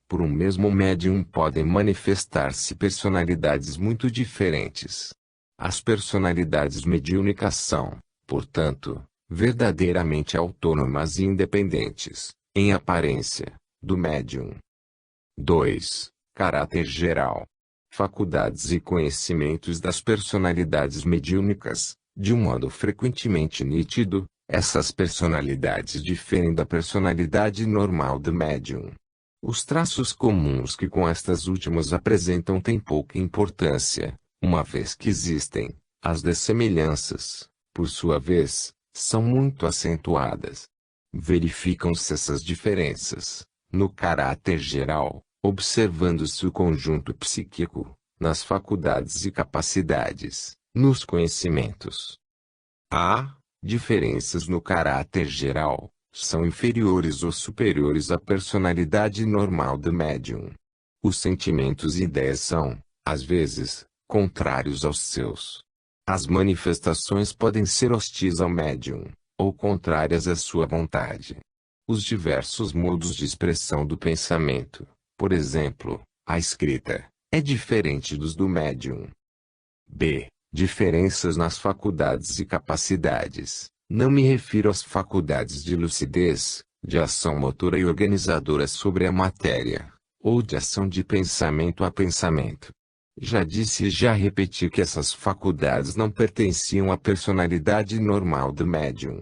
por um mesmo médium podem manifestar-se personalidades muito diferentes. As personalidades mediúnicas são, portanto, verdadeiramente autônomas e independentes, em aparência, do médium. 2. Caráter geral. Faculdades e conhecimentos das personalidades mediúnicas. De um modo frequentemente nítido, essas personalidades diferem da personalidade normal do médium. Os traços comuns que com estas últimas apresentam têm pouca importância, uma vez que existem. As dessemelhanças, por sua vez, são muito acentuadas. Verificam-se essas diferenças, no caráter geral, observando-se o conjunto psíquico, nas faculdades e capacidades, nos conhecimentos. Há diferenças no caráter geral, são inferiores ou superiores à personalidade normal do médium. Os sentimentos e ideias são, às vezes, contrários aos seus. As manifestações podem ser hostis ao médium, ou contrárias à sua vontade. Os diversos modos de expressão do pensamento, por exemplo, a escrita, é diferente dos do médium. B. Diferenças nas faculdades e capacidades. Não me refiro às faculdades de lucidez, de ação motora e organizadora sobre a matéria, ou de ação de pensamento a pensamento. Já disse e já repeti que essas faculdades não pertenciam à personalidade normal do médium.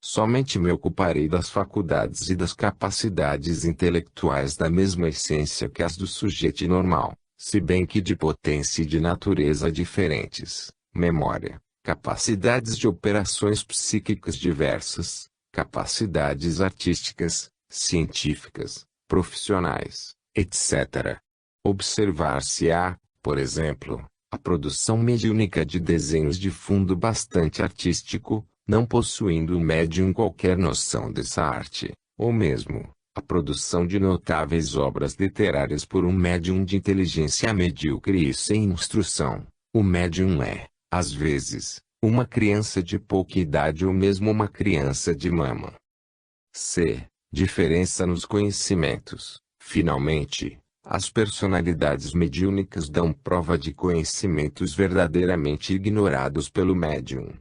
Somente me ocuparei das faculdades e das capacidades intelectuais da mesma essência que as do sujeito normal, se bem que de potência e de natureza diferentes, memória, capacidades de operações psíquicas diversas, capacidades artísticas, científicas, profissionais, etc. Observar-se-á, por exemplo, a produção mediúnica de desenhos de fundo bastante artístico, não possuindo o médium qualquer noção dessa arte, ou mesmo, a produção de notáveis obras literárias por um médium de inteligência medíocre e sem instrução. O médium é, às vezes, uma criança de pouca idade ou mesmo uma criança de mama. C. Diferença nos conhecimentos. Finalmente, as personalidades mediúnicas dão prova de conhecimentos verdadeiramente ignorados pelo médium.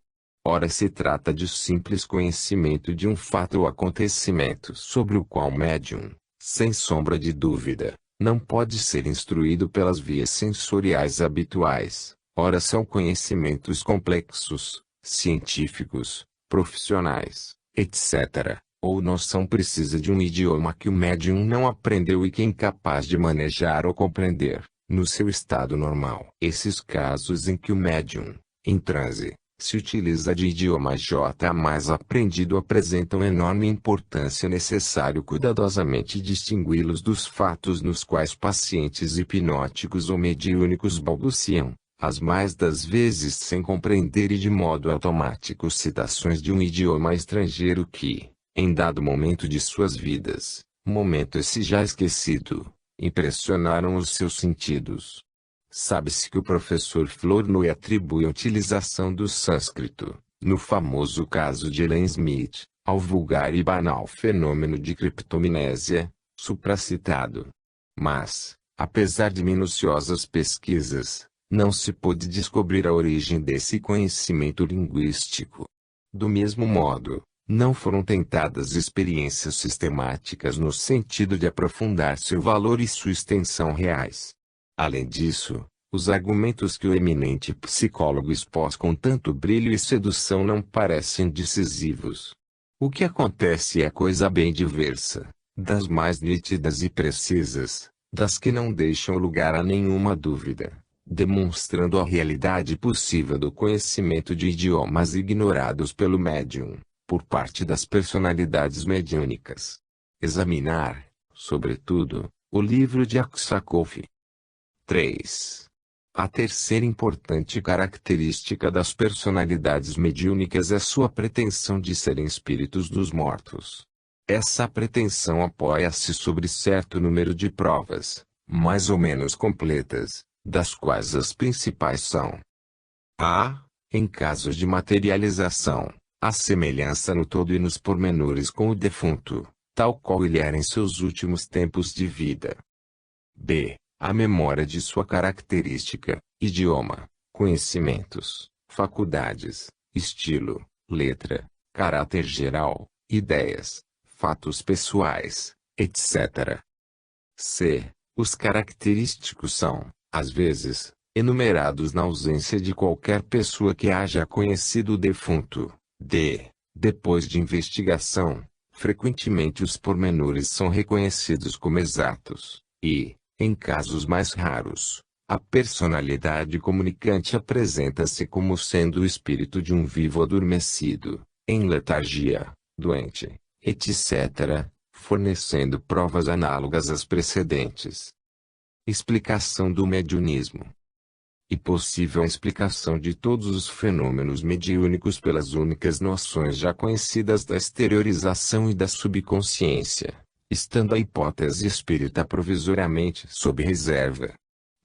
Ora se trata de simples conhecimento de um fato ou acontecimento sobre o qual o médium, sem sombra de dúvida, não pode ser instruído pelas vias sensoriais habituais. Ora são conhecimentos complexos, científicos, profissionais, etc. Ou noção precisa de um idioma que o médium não aprendeu e que é incapaz de manejar ou compreender, no seu estado normal. Esses casos em que o médium, em transe, se utiliza de idioma jamais aprendido apresentam enorme importância, necessário cuidadosamente distingui-los dos fatos nos quais pacientes hipnóticos ou mediúnicos balbuciam, as mais das vezes sem compreender e de modo automático citações de um idioma estrangeiro que, em dado momento de suas vidas, momento esse já esquecido, impressionaram os seus sentidos. Sabe-se que o professor Flournoy atribui a utilização do sânscrito, no famoso caso de Ellen Smith, ao vulgar e banal fenômeno de criptomnésia, supracitado. Mas, apesar de minuciosas pesquisas, não se pôde descobrir a origem desse conhecimento linguístico. Do mesmo modo, não foram tentadas experiências sistemáticas no sentido de aprofundar seu valor e sua extensão reais. Além disso, os argumentos que o eminente psicólogo expôs com tanto brilho e sedução não parecem decisivos. O que acontece é coisa bem diversa, das mais nítidas e precisas, das que não deixam lugar a nenhuma dúvida, demonstrando a realidade possível do conhecimento de idiomas ignorados pelo médium, por parte das personalidades mediúnicas. Examinar, sobretudo, o livro de Aksakov. 3. A terceira importante característica das personalidades mediúnicas é sua pretensão de serem espíritos dos mortos. Essa pretensão apoia-se sobre certo número de provas, mais ou menos completas, das quais as principais são: a. Em casos de materialização, a semelhança no todo e nos pormenores com o defunto, tal qual ele era em seus últimos tempos de vida. b. A memória de sua característica, idioma, conhecimentos, faculdades, estilo, letra, caráter geral, ideias, fatos pessoais, etc. C. Os característicos são, às vezes, enumerados na ausência de qualquer pessoa que haja conhecido o defunto. D. Depois de investigação, frequentemente os pormenores são reconhecidos como exatos, e, em casos mais raros, a personalidade comunicante apresenta-se como sendo o espírito de um vivo adormecido, em letargia, doente, etc., fornecendo provas análogas às precedentes. Explicação do mediunismo. E possível explicação de todos os fenômenos mediúnicos pelas únicas noções já conhecidas da exteriorização e da subconsciência, estando a hipótese espírita provisoriamente sob reserva.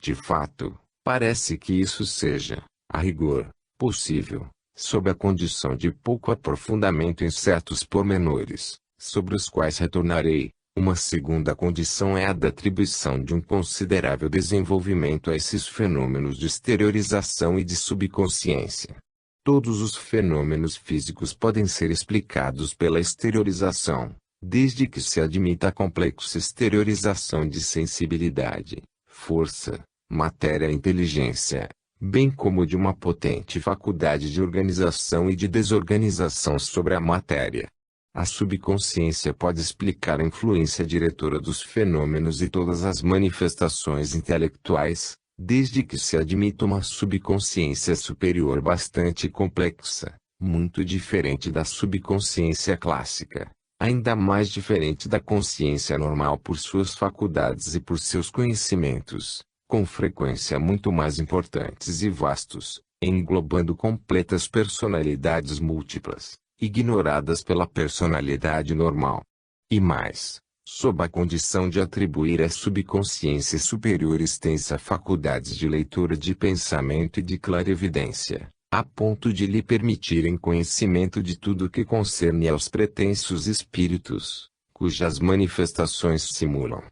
De fato, parece que isso seja, a rigor, possível, sob a condição de pouco aprofundamento em certos pormenores, sobre os quais retornarei. Uma segunda condição é a da atribuição de um considerável desenvolvimento a esses fenômenos de exteriorização e de subconsciência. Todos os fenômenos físicos podem ser explicados pela exteriorização, desde que se admita a complexa exteriorização de sensibilidade, força, matéria e inteligência, bem como de uma potente faculdade de organização e de desorganização sobre a matéria. A subconsciência pode explicar a influência diretora dos fenômenos e todas as manifestações intelectuais, desde que se admita uma subconsciência superior bastante complexa, muito diferente da subconsciência clássica, ainda mais diferente da consciência normal por suas faculdades e por seus conhecimentos, com frequência muito mais importantes e vastos, englobando completas personalidades múltiplas, ignoradas pela personalidade normal. E mais, sob a condição de atribuir à subconsciência superior extensa faculdades de leitura de pensamento e de clarevidência, a ponto de lhe permitirem conhecimento de tudo que concerne aos pretensos espíritos, cujas manifestações simulam.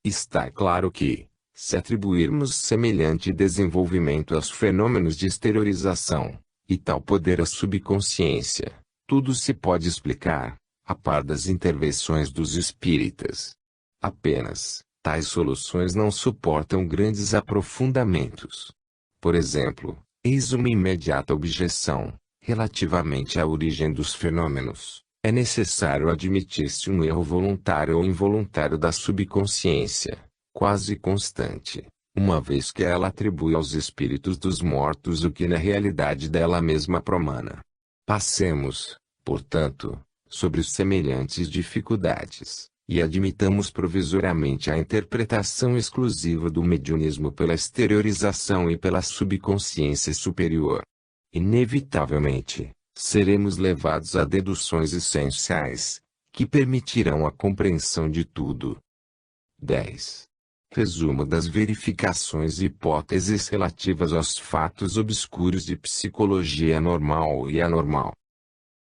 Está claro que, se atribuirmos semelhante desenvolvimento aos fenômenos de exteriorização, e tal poder à subconsciência, tudo se pode explicar, a par das intervenções dos espíritas. Apenas, tais soluções não suportam grandes aprofundamentos. Por exemplo, eis uma imediata objeção, relativamente à origem dos fenômenos. É necessário admitir-se um erro voluntário ou involuntário da subconsciência, quase constante, uma vez que ela atribui aos espíritos dos mortos o que na realidade dela mesma promana. Passemos, portanto, sobre semelhantes dificuldades, e admitamos provisoriamente a interpretação exclusiva do mediunismo pela exteriorização e pela subconsciência superior. Inevitavelmente, seremos levados a deduções essenciais, que permitirão a compreensão de tudo. 10. Resumo das verificações e hipóteses relativas aos fatos obscuros de psicologia normal e anormal.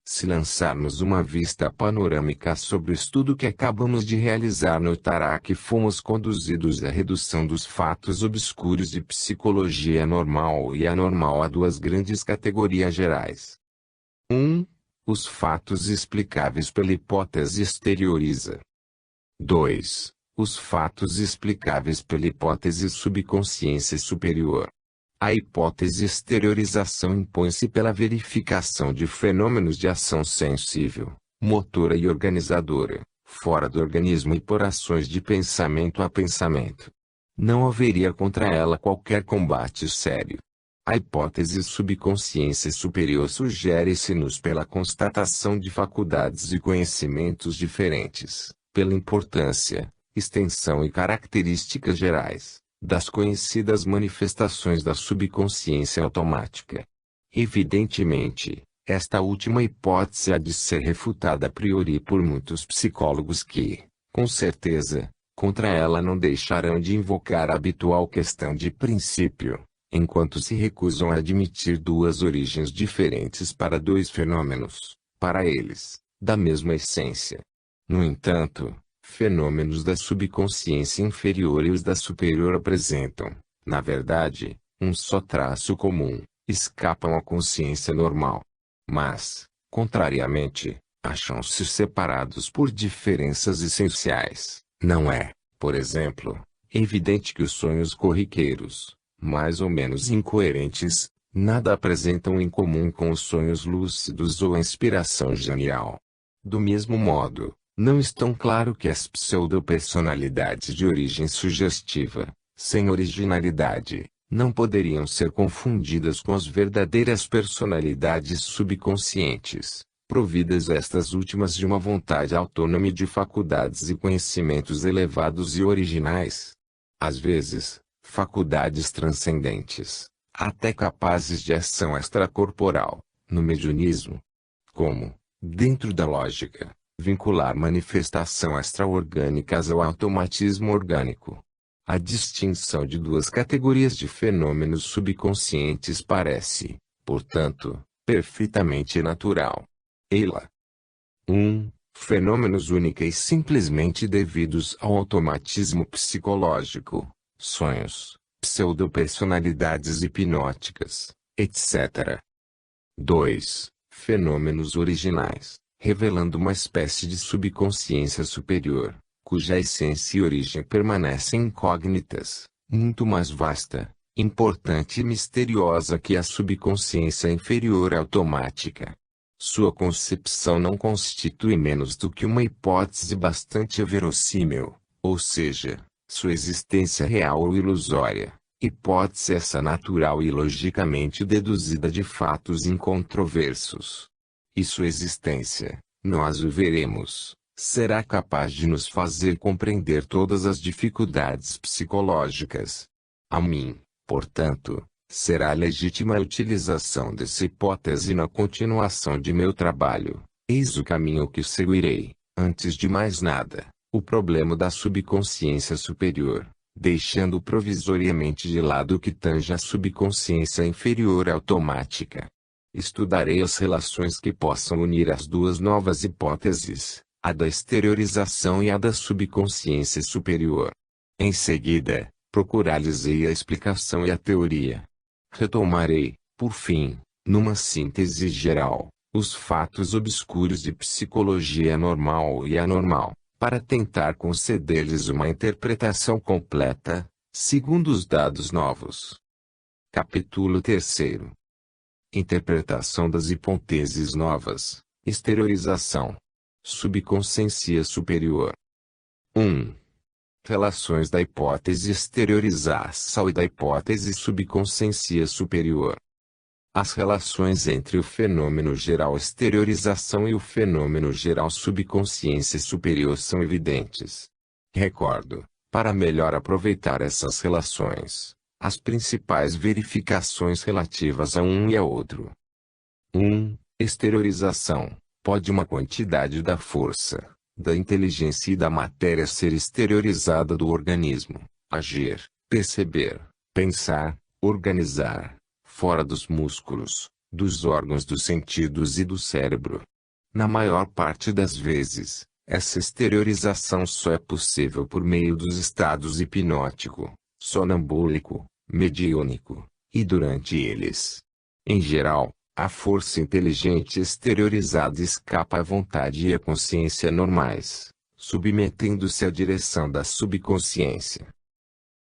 Se lançarmos uma vista panorâmica sobre o estudo que acabamos de realizar, notará que fomos conduzidos à redução dos fatos obscuros de psicologia normal e anormal a duas grandes categorias gerais. 1. Os fatos explicáveis pela hipótese exterioriza. 2. Os fatos explicáveis pela hipótese subconsciência superior. A hipótese exteriorização impõe-se pela verificação de fenômenos de ação sensível, motora e organizadora, fora do organismo e por ações de pensamento a pensamento. Não haveria contra ela qualquer combate sério. A hipótese subconsciência superior sugere-se-nos pela constatação de faculdades e conhecimentos diferentes, pela importância, extensão e características gerais das conhecidas manifestações da subconsciência automática. Evidentemente, esta última hipótese há de ser refutada a priori por muitos psicólogos que, com certeza, contra ela não deixarão de invocar a habitual questão de princípio, enquanto se recusam a admitir duas origens diferentes para dois fenômenos, para eles, da mesma essência. No entanto, fenômenos da subconsciência inferior e os da superior apresentam, na verdade, um só traço comum: escapam à consciência normal. Mas, contrariamente, acham-se separados por diferenças essenciais. Não é, por exemplo, evidente que os sonhos corriqueiros, mais ou menos incoerentes, nada apresentam em comum com os sonhos lúcidos ou a inspiração genial. Do mesmo modo, não estão claro que as pseudo-personalidades de origem sugestiva, sem originalidade, não poderiam ser confundidas com as verdadeiras personalidades subconscientes, providas estas últimas de uma vontade autônoma e de faculdades e conhecimentos elevados e originais. Às vezes, faculdades transcendentes, até capazes de ação extracorporal, no mediunismo. Como, dentro da lógica, vincular manifestação extraorgânicas ao automatismo orgânico. A distinção de duas categorias de fenômenos subconscientes parece, portanto, perfeitamente natural. Ela. 1. Fenômenos única e simplesmente devidos ao automatismo psicológico, sonhos, pseudopersonalidades hipnóticas, etc. 2. Fenômenos originais, revelando uma espécie de subconsciência superior, cuja essência e origem permanecem incógnitas, muito mais vasta, importante e misteriosa que a subconsciência inferior automática. Sua concepção não constitui menos do que uma hipótese bastante verossímil, ou seja, sua existência real ou ilusória, hipótese essa natural e logicamente deduzida de fatos incontroversos. E sua existência, nós o veremos, será capaz de nos fazer compreender todas as dificuldades psicológicas. A mim, portanto, será legítima a utilização dessa hipótese na continuação de meu trabalho. Eis o caminho que seguirei, antes de mais nada, o problema da subconsciência superior, deixando provisoriamente de lado o que tange a subconsciência inferior automática. Estudarei as relações que possam unir as duas novas hipóteses, a da exteriorização e a da subconsciência superior. Em seguida, procurar-lhes-ei a explicação e a teoria. Retomarei, por fim, numa síntese geral, os fatos obscuros de psicologia normal e anormal, para tentar conceder-lhes uma interpretação completa, segundo os dados novos. Capítulo 3. Interpretação das hipóteses novas, exteriorização, subconsciência superior. 1. Relações da hipótese exteriorização e da hipótese subconsciência superior. As relações entre o fenômeno geral exteriorização e o fenômeno geral subconsciência superior são evidentes. Recordo, para melhor aproveitar essas relações, as principais verificações relativas a um e a outro. 1. Exteriorização. Pode uma quantidade da força, da inteligência e da matéria ser exteriorizada do organismo, agir, perceber, pensar, organizar, fora dos músculos, dos órgãos dos sentidos e do cérebro. Na maior parte das vezes, essa exteriorização só é possível por meio dos estados hipnótico, sonambúlico, mediúnico, e durante eles. Em geral, a força inteligente exteriorizada escapa à vontade e à consciência normais, submetendo-se à direção da subconsciência.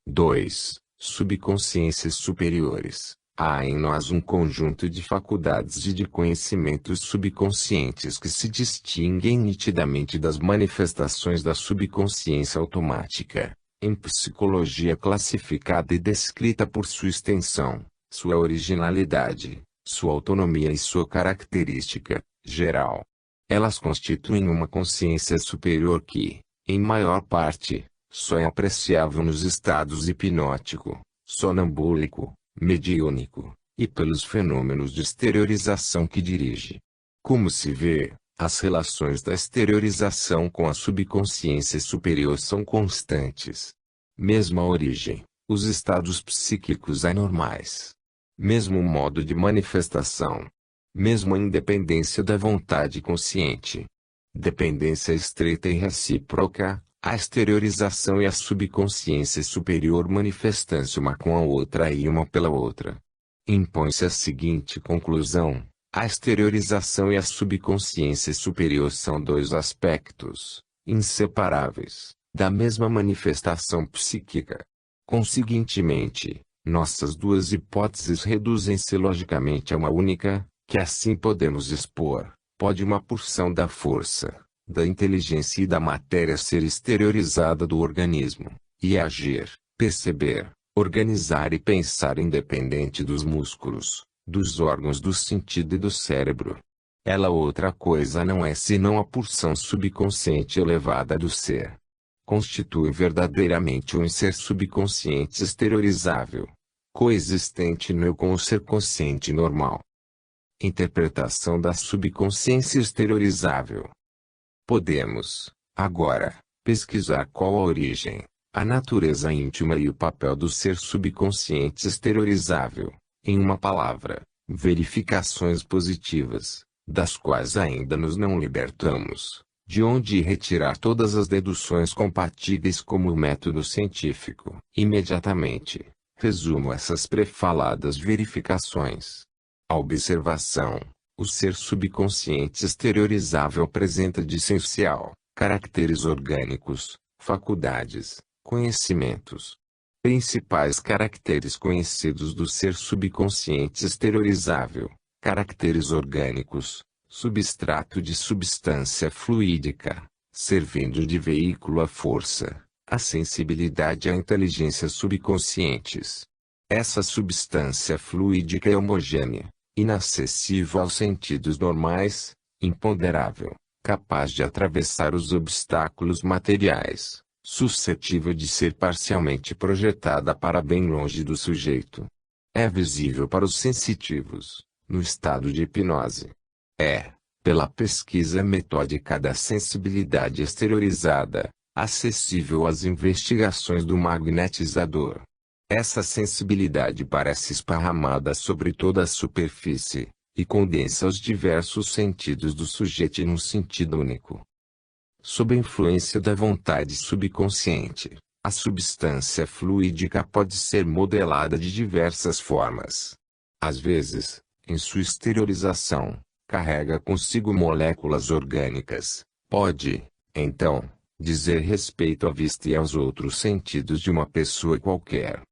2. Subconsciências superiores. Há em nós um conjunto de faculdades e de conhecimentos subconscientes que se distinguem nitidamente das manifestações da subconsciência automática, em psicologia classificada e descrita por sua extensão, sua originalidade, sua autonomia e sua característica geral. Elas constituem uma consciência superior que, em maior parte, só é apreciável nos estados hipnótico, sonambúlico, mediúnico, e pelos fenômenos de exteriorização que dirige. Como se vê, as relações da exteriorização com a subconsciência superior são constantes. Mesma origem, os estados psíquicos anormais. Mesmo modo de manifestação. Mesma independência da vontade consciente. Dependência estreita e recíproca, A exteriorização e a subconsciência superior manifestam-se uma com a outra e uma pela outra. Impõe-se a seguinte conclusão: a exteriorização e a subconsciência superior são dois aspectos inseparáveis da mesma manifestação psíquica. Conseguintemente, nossas duas hipóteses reduzem-se logicamente a uma única, que assim podemos expor: pode uma porção da força, da inteligência e da matéria ser exteriorizada do organismo, e agir, perceber, organizar e pensar independente dos músculos, dos órgãos do sentido e do cérebro. Ela outra coisa não é senão a porção subconsciente elevada do ser. Constitui verdadeiramente um ser subconsciente exteriorizável, coexistente no eu com o ser consciente normal. Interpretação da subconsciência exteriorizável. Podemos, agora, pesquisar qual a origem, a natureza íntima e o papel do ser subconsciente exteriorizável, em uma palavra, verificações positivas, das quais ainda nos não libertamos, de onde retirar todas as deduções compatíveis como o método científico. Imediatamente, resumo essas prefaladas verificações. A observação: o ser subconsciente exteriorizável apresenta de essencial, caracteres orgânicos, faculdades, conhecimentos. Principais caracteres conhecidos do ser subconsciente exteriorizável: caracteres orgânicos, substrato de substância fluídica, servindo de veículo à força, à sensibilidade e à inteligência subconscientes. Essa substância fluídica é homogênea, inacessível aos sentidos normais, imponderável, capaz de atravessar os obstáculos materiais, suscetível de ser parcialmente projetada para bem longe do sujeito. É visível para os sensitivos, no estado de hipnose. É, pela pesquisa metódica da sensibilidade exteriorizada, acessível às investigações do magnetizador. Essa sensibilidade parece esparramada sobre toda a superfície, e condensa os diversos sentidos do sujeito num sentido único. Sob a influência da vontade subconsciente, a substância fluídica pode ser modelada de diversas formas. Às vezes, em sua exteriorização, carrega consigo moléculas orgânicas. Pode, então, dizer respeito à vista e aos outros sentidos de uma pessoa qualquer.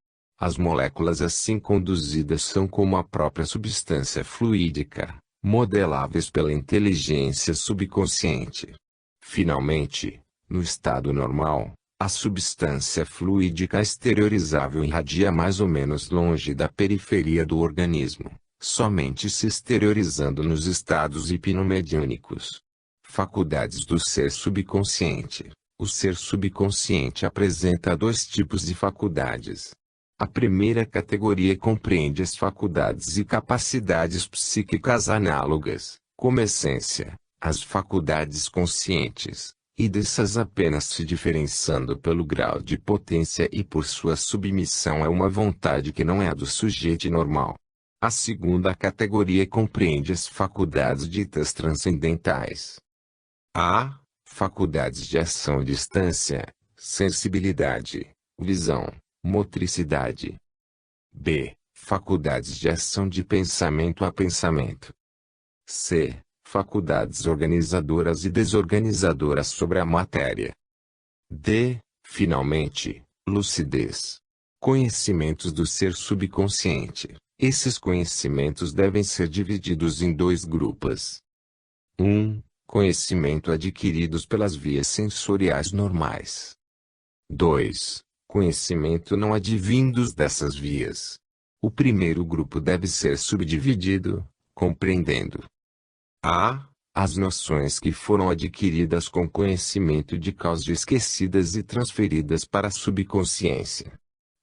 As moléculas assim conduzidas são como a própria substância fluídica, modeláveis pela inteligência subconsciente. Finalmente, no estado normal, a substância fluídica exteriorizável irradia mais ou menos longe da periferia do organismo, somente se exteriorizando nos estados hipnomediúnicos. Faculdades do ser subconsciente. O ser subconsciente apresenta dois tipos de faculdades. A primeira categoria compreende as faculdades e capacidades psíquicas análogas, como essência, às faculdades conscientes, e dessas apenas se diferenciando pelo grau de potência e por sua submissão a uma vontade que não é a do sujeito normal. A segunda categoria compreende as faculdades ditas transcendentais. A. Faculdades de ação e distância, sensibilidade, visão, motricidade. B. Faculdades de ação de pensamento a pensamento. C. Faculdades organizadoras e desorganizadoras sobre a matéria. D. Finalmente, lucidez. Conhecimentos do ser subconsciente. Esses conhecimentos devem ser divididos em dois grupos. 1. Conhecimento adquiridos pelas vias sensoriais normais. 2. Conhecimento não advindos dessas vias. O primeiro grupo deve ser subdividido, compreendendo: a. As noções que foram adquiridas com conhecimento de causa esquecidas e transferidas para a subconsciência.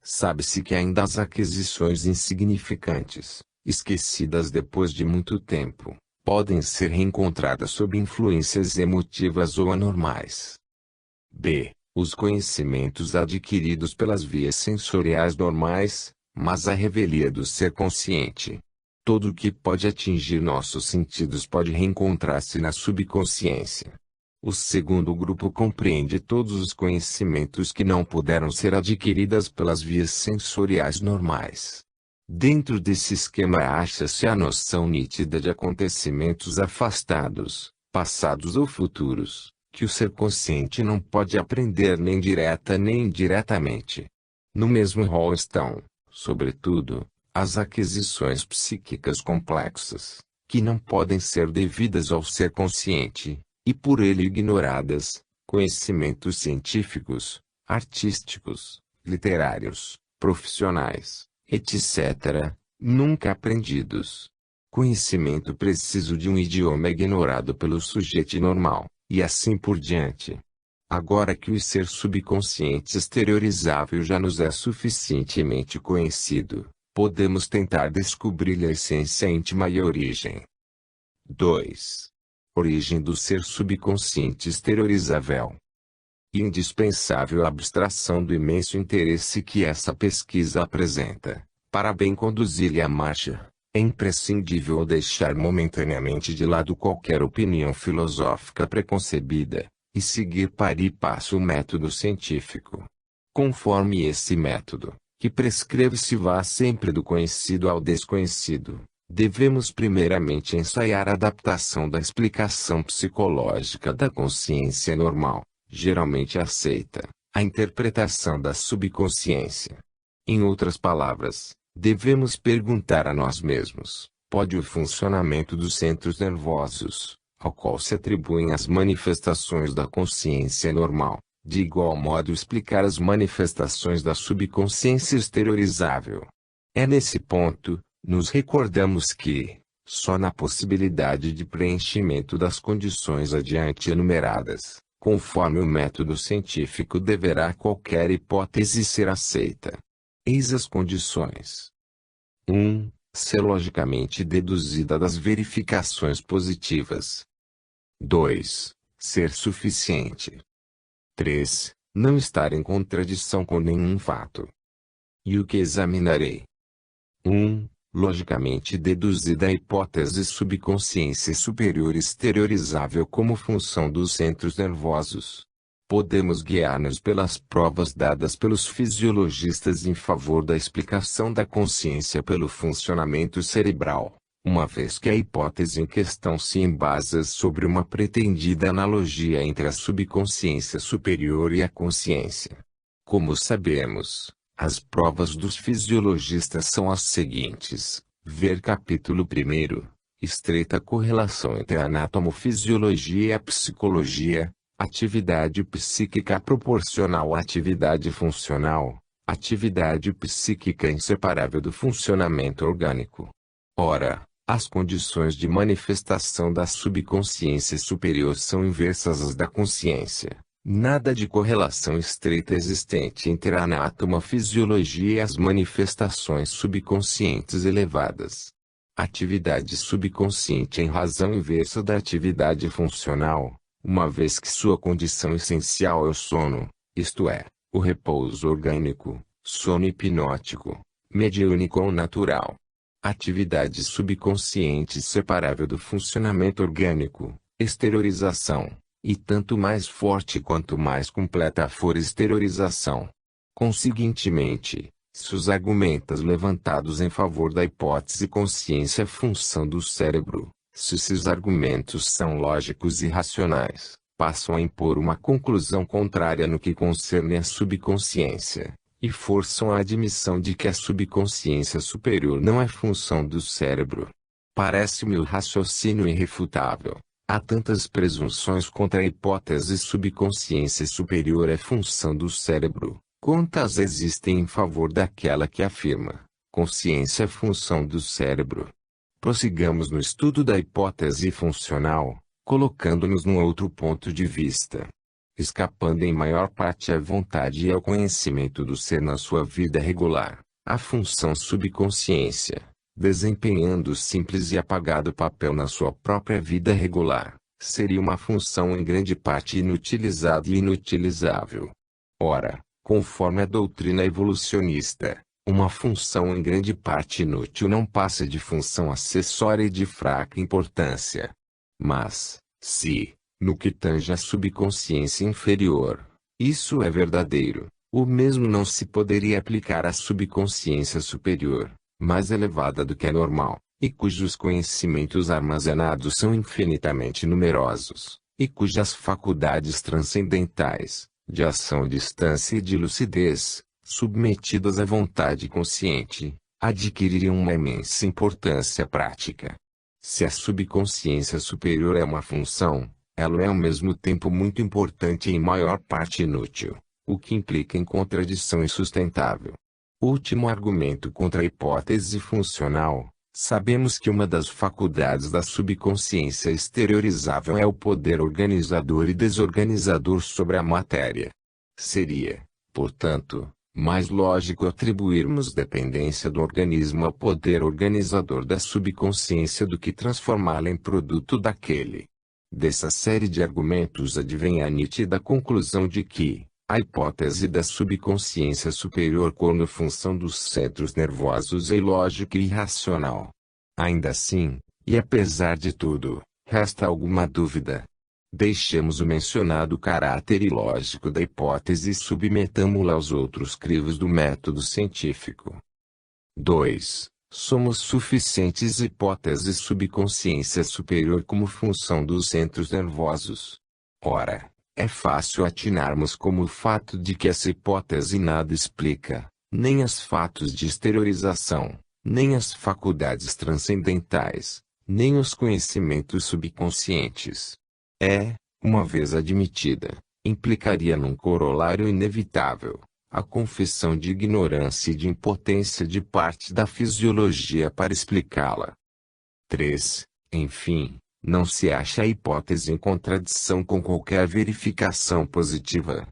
Sabe-se que ainda as aquisições insignificantes, esquecidas depois de muito tempo, podem ser reencontradas sob influências emotivas ou anormais. B. Os conhecimentos adquiridos pelas vias sensoriais normais, mas a revelia do ser consciente. Tudo o que pode atingir nossos sentidos pode reencontrar-se na subconsciência. O segundo grupo compreende todos os conhecimentos que não puderam ser adquiridos pelas vias sensoriais normais. Dentro desse esquema acha-se a noção nítida de acontecimentos afastados, passados ou futuros, que o ser consciente não pode aprender nem direta nem indiretamente. No mesmo rol estão, sobretudo, as aquisições psíquicas complexas, que não podem ser devidas ao ser consciente, e por ele ignoradas, conhecimentos científicos, artísticos, literários, profissionais, etc., nunca aprendidos. Conhecimento preciso de um idioma ignorado pelo sujeito normal, e assim por diante. Agora que o ser subconsciente exteriorizável já nos é suficientemente conhecido, podemos tentar descobrir-lhe a essência íntima e a origem. 2. Origem do ser subconsciente exteriorizável. Indispensável abstração do imenso interesse que essa pesquisa apresenta. Para bem conduzir-lhe a marcha, é imprescindível deixar momentaneamente de lado qualquer opinião filosófica preconcebida, e seguir para e passo o método científico. Conforme esse método, que prescreve se vá sempre do conhecido ao desconhecido, devemos primeiramente ensaiar a adaptação da explicação psicológica da consciência normal, geralmente aceita, à interpretação da subconsciência. Em outras palavras, devemos perguntar a nós mesmos: pode o funcionamento dos centros nervosos, ao qual se atribuem as manifestações da consciência normal, de igual modo explicar as manifestações da subconsciência exteriorizável? É nesse ponto, nos recordamos que, só na possibilidade de preenchimento das condições adiante enumeradas, conforme o método científico, deverá qualquer hipótese ser aceita. Eis as condições. 1. Ser logicamente deduzida das verificações positivas. 2. Ser suficiente. 3. Não estar em contradição com nenhum fato. E o que examinarei? 1. Logicamente deduzida a hipótese subconsciência superior exteriorizável como função dos centros nervosos. Podemos guiar-nos pelas provas dadas pelos fisiologistas em favor da explicação da consciência pelo funcionamento cerebral, uma vez que a hipótese em questão se embasa sobre uma pretendida analogia entre a subconsciência superior e a consciência. Como sabemos, as provas dos fisiologistas são as seguintes: ver capítulo 1, estreita correlação entre a anatomofisiologia e a psicologia, atividade psíquica proporcional à atividade funcional, atividade psíquica inseparável do funcionamento orgânico. Ora, as condições de manifestação da subconsciência superior são inversas às da consciência. Nada de correlação estreita existente entre a anatomofisiologia e as manifestações subconscientes elevadas. Atividade subconsciente em razão inversa da atividade funcional, uma vez que sua condição essencial é o sono, isto é, o repouso orgânico, sono hipnótico, mediúnico ou natural. Atividade subconsciente separável do funcionamento orgânico, exteriorização, e tanto mais forte quanto mais completa for a exteriorização. Conseguintemente, se os argumentos levantados em favor da hipótese consciência é função do cérebro, se esses argumentos são lógicos e racionais, passam a impor uma conclusão contrária no que concerne à subconsciência, e forçam a admissão de que a subconsciência superior não é função do cérebro. Parece-me o raciocínio irrefutável. Há tantas presunções contra a hipótese subconsciência superior é função do cérebro, quantas existem em favor daquela que afirma: consciência é função do cérebro. Prossigamos no estudo da hipótese funcional, colocando-nos num outro ponto de vista. Escapando em maior parte à vontade e ao conhecimento do ser na sua vida regular, a função subconsciência, desempenhando simples e apagado papel na sua própria vida regular, seria uma função em grande parte inutilizada e inutilizável. Ora, conforme a doutrina evolucionista, uma função em grande parte inútil não passa de função acessória e de fraca importância. Mas, se, No que tange à subconsciência inferior, isso é verdadeiro. O mesmo não se poderia aplicar à subconsciência superior, mais elevada do que a normal, e cujos conhecimentos armazenados são infinitamente numerosos, e cujas faculdades transcendentais, de ação, distância e de lucidez, submetidas à vontade consciente, adquiririam uma imensa importância prática. Se a subconsciência superior é uma função, ela é ao mesmo tempo muito importante e em maior parte inútil, o que implica em contradição insustentável. Último argumento contra a hipótese funcional: sabemos que uma das faculdades da subconsciência exteriorizável é o poder organizador e desorganizador sobre a matéria. Seria, portanto, mais lógico atribuirmos dependência do organismo ao poder organizador da subconsciência do que transformá-la em produto daquele. Dessa série de argumentos advém a nítida conclusão de que a hipótese da subconsciência superior como função dos centros nervosos é ilógica e irracional. Ainda assim, e apesar de tudo, resta alguma dúvida. Deixemos o mencionado caráter ilógico da hipótese e submetamo-la aos outros crivos do método científico. 2. Somos suficientes hipóteses subconsciência superior como função dos centros nervosos. Ora, é fácil atinarmos como o fato de que essa hipótese nada explica, nem os fatos de exteriorização, nem as faculdades transcendentais, nem os conhecimentos subconscientes. Uma vez admitida, implicaria num corolário inevitável, a confissão de ignorância e de impotência de parte da fisiologia para explicá-la. 3. Enfim, não se acha a hipótese em contradição com qualquer verificação positiva.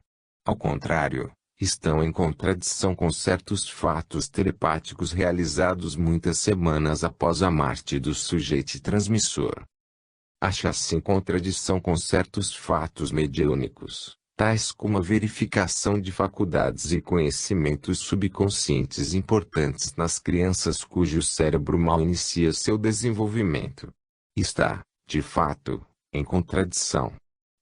Ao contrário, estão em contradição com certos fatos telepáticos realizados muitas semanas após a morte do sujeito transmissor. Acha-se em contradição com certos fatos mediúnicos, tais como a verificação de faculdades e conhecimentos subconscientes importantes nas crianças cujo cérebro mal inicia seu desenvolvimento. Está, de fato, em contradição.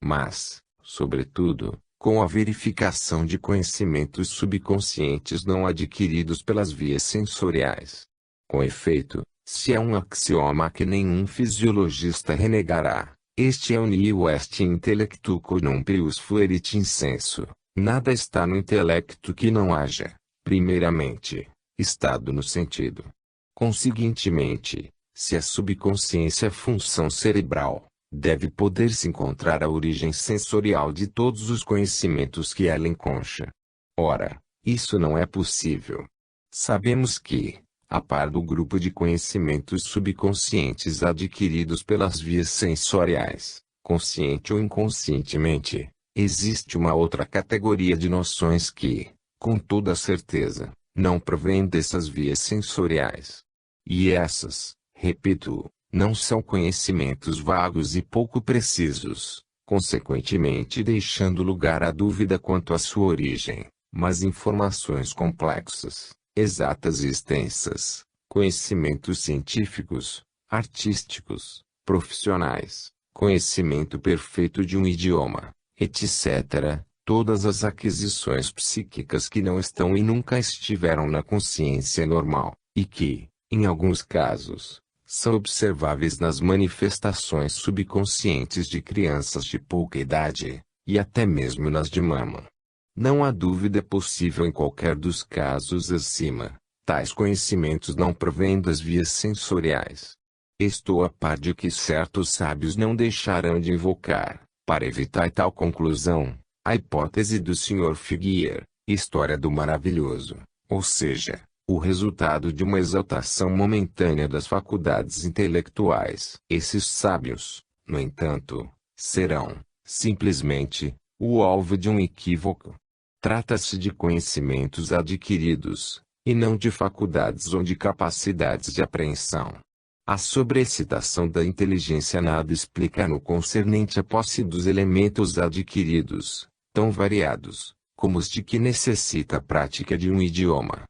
Mas, sobretudo, com a verificação de conhecimentos subconscientes não adquiridos pelas vias sensoriais. Com efeito, se é um axioma que nenhum fisiologista renegará, este é o nihil est intellectu non prius fuerit in sensu. Nada está no intelecto que não haja, primeiramente, estado no sentido. Conseguintemente, se a subconsciência é função cerebral, deve poder-se encontrar a origem sensorial de todos os conhecimentos que ela enconcha. Ora, isso não é possível. Sabemos que, a par do grupo de conhecimentos subconscientes adquiridos pelas vias sensoriais, consciente ou inconscientemente, existe uma outra categoria de noções que, com toda certeza, não provém dessas vias sensoriais. E essas, repito, não são conhecimentos vagos e pouco precisos, consequentemente deixando lugar à dúvida quanto à sua origem, mas informações complexas, exatas e extensas, conhecimentos científicos, artísticos, profissionais, conhecimento perfeito de um idioma, etc., todas as aquisições psíquicas que não estão e nunca estiveram na consciência normal, e que, em alguns casos, são observáveis nas manifestações subconscientes de crianças de pouca idade, e até mesmo nas de mama. Não há dúvida possível em qualquer dos casos acima, tais conhecimentos não provêm das vias sensoriais. Estou a par de que certos sábios não deixarão de invocar, para evitar tal conclusão, a hipótese do Sr. Figuier, História do Maravilhoso, ou seja, o resultado de uma exaltação momentânea das faculdades intelectuais. Esses sábios, no entanto, serão, simplesmente, o alvo de um equívoco. Trata-se de conhecimentos adquiridos, e não de faculdades ou de capacidades de apreensão. A sobreexcitação da inteligência nada explica no concernente à posse dos elementos adquiridos, tão variados, como os de que necessita a prática de um idioma.